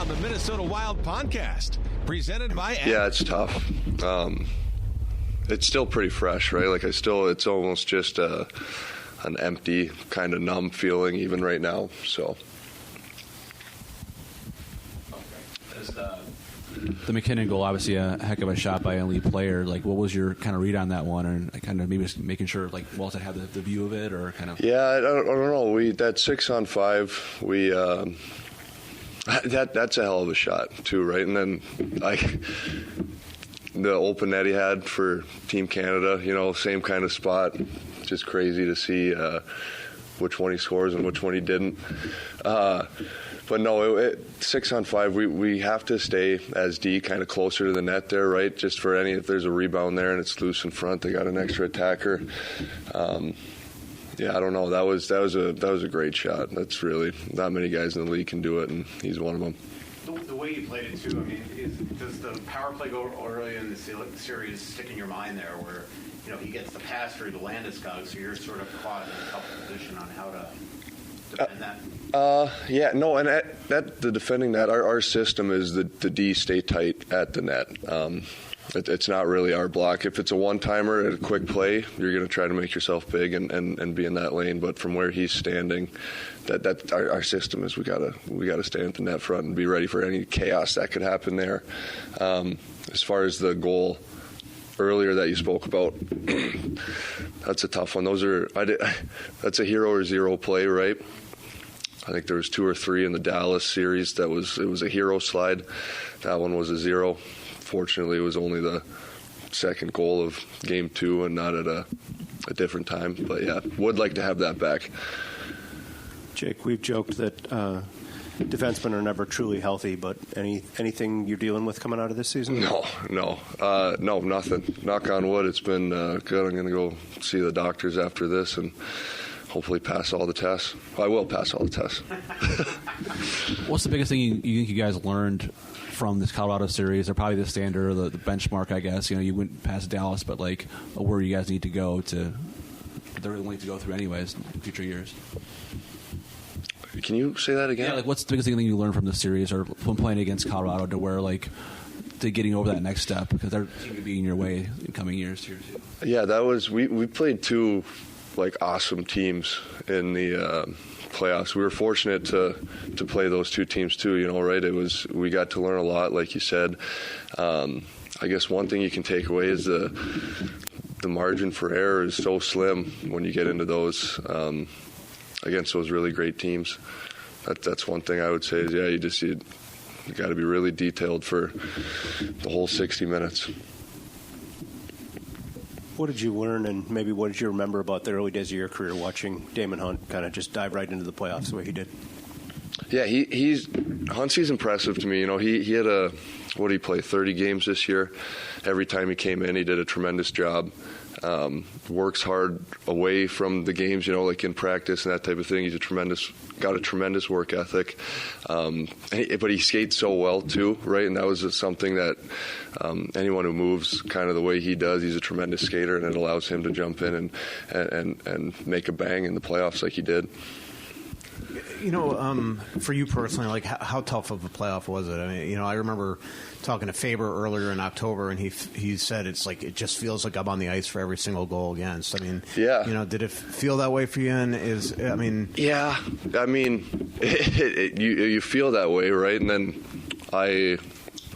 on the Minnesota Wild podcast, presented by Ag. Yeah, it's tough. It's still pretty fresh, right? It's almost just an empty, kind of numb feeling even right now. So. The McKinnon goal, obviously a heck of a shot by an elite player. Like, what was your kind of read on that one, and kind of maybe just making sure like Walton had the view of it, or kind of? Yeah, I don't know. That 6-on-5, that's a hell of a shot too, right? And then the open net he had for Team Canada, same kind of spot. Just crazy to see which one he scores and which one he didn't. But no, 6-on-5, we have to stay as D kind of closer to the net there, right? Just for if there's a rebound there and it's loose in front, they got an extra attacker. Yeah, I don't know. That was a great shot. That's really not many guys in the league can do it, and he's one of them. The way you played it too. I mean, does the power play go early in the series stick in your mind there, where he gets the pass through the Landeskog, so you're sort of caught in a tough position on how to defend that? Yeah, no, and the defending that, our system is the D stay tight at the net. It's not really our block. If it's a one-timer at a quick play, you're going to try to make yourself big and be in that lane. But from where he's standing, that our system is we gotta stand at the net front and be ready for any chaos that could happen there. As far as the goal earlier that you spoke about, that's a tough one. That's a hero or zero play, right? I think there was 2 or 3 in the Dallas series. It was a hero slide. That one was a zero. Fortunately, it was only the second goal of Game 2 and not at a different time. But yeah, would like to have that back. Jake, we've joked that defensemen are never truly healthy, but anything you're dealing with coming out of this season? No, nothing. Knock on wood, it's been good. I'm going to go see the doctors after this and hopefully pass all the tests. I will pass all the tests. What's the biggest thing you think you guys learned from this Colorado series? Or probably the standard or the benchmark, I guess. You went past Dallas, but where you guys need to go they're willing to go through anyways in future years. Can you say that again? Yeah, what's the biggest thing you learned from this series or from playing against Colorado to where to getting over that next step, because they're going to be in your way in coming years here too? Yeah, that was we played 2 awesome teams in the playoffs. We were fortunate to play those 2 teams too, right? We got to learn a lot, like you said. I guess one thing you can take away is the margin for error is so slim when you get into those against those really great teams. That's one thing I would say is, yeah, you got to be really detailed for the whole 60 minutes. What did you learn, and maybe what did you remember about the early days of your career watching Damon Hunt kind of just dive right into the playoffs the way he did? Yeah, Huntsy's impressive to me. He had what did he play, 30 games this year? Every time he came in, he did a tremendous job. Works hard away from the games, in practice and that type of thing. He's got a tremendous work ethic. But he skates so well too, right? And that was something that anyone who moves kind of the way he does, he's a tremendous skater, and it allows him to jump in and make a bang in the playoffs like he did. For you personally, how tough of a playoff was it? I mean, I remember talking to Faber earlier in October, and he said it just feels like I'm on the ice for every single goal against. I mean, yeah. Did it feel that way for you? Yeah. I mean, you feel that way, right? And then I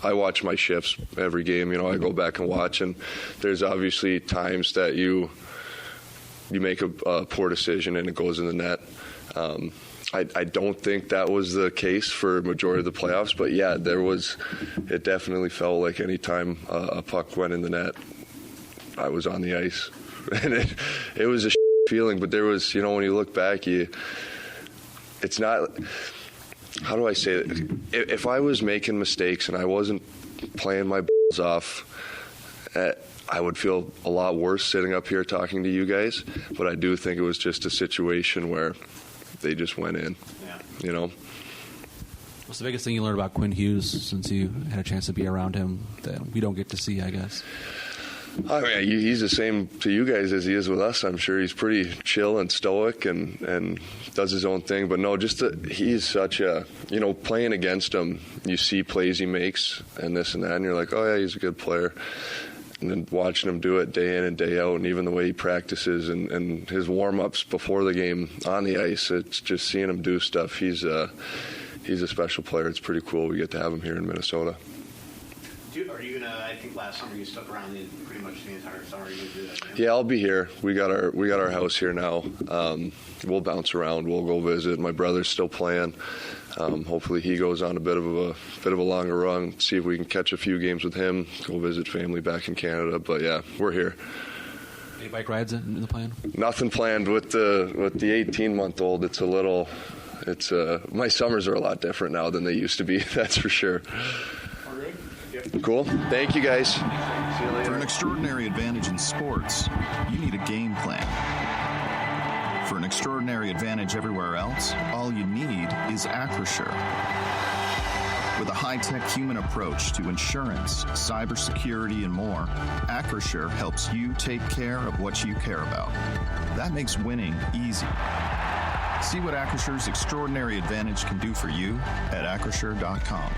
watch my shifts every game. I go back and watch, and there's obviously times that you make a poor decision and it goes in the net. I don't think that was the case for a majority of the playoffs, but yeah, it definitely felt like any time a puck went in the net, I was on the ice. And it was a feeling, but there was, when you look back, it's not, how do I say it? If I was making mistakes and I wasn't playing my balls off, I would feel a lot worse sitting up here talking to you guys, but I do think it was just a situation where they just went in, What's the biggest thing you learned about Quinn Hughes since you had a chance to be around him that we don't get to see, I guess? I mean, he's the same to you guys as he is with us. I'm sure he's pretty chill and stoic and does his own thing. But no, he's such a, playing against him, you see plays he makes and this and that, and you're like, oh yeah, he's a good player. And then watching him do it day in and day out, and even the way he practices and his warm-ups before the game on the ice, it's just seeing him do stuff. He's a special player. It's pretty cool we get to have him here in Minnesota. Are you gonna? I think last summer you stuck around pretty much the entire summer. Are you gonna do that? Yeah, I'll be here. We got our house here now. We'll bounce around. We'll go visit. My brother's still playing. Hopefully he goes on a bit of a longer run. See if we can catch a few games with him. Go visit family back in Canada. But yeah, we're here. Any bike rides in the plan? Nothing planned with the 18-month-old. It's my summers are a lot different now than they used to be. That's for sure. Cool. Thank you, guys. See you later. For an extraordinary advantage in sports, you need a game plan. For an extraordinary advantage everywhere else, all you need is Acrisure. With a high-tech human approach to insurance, cybersecurity, and more, Acrisure helps you take care of what you care about. That makes winning easy. See what Acrisure's extraordinary advantage can do for you at Acrisure.com.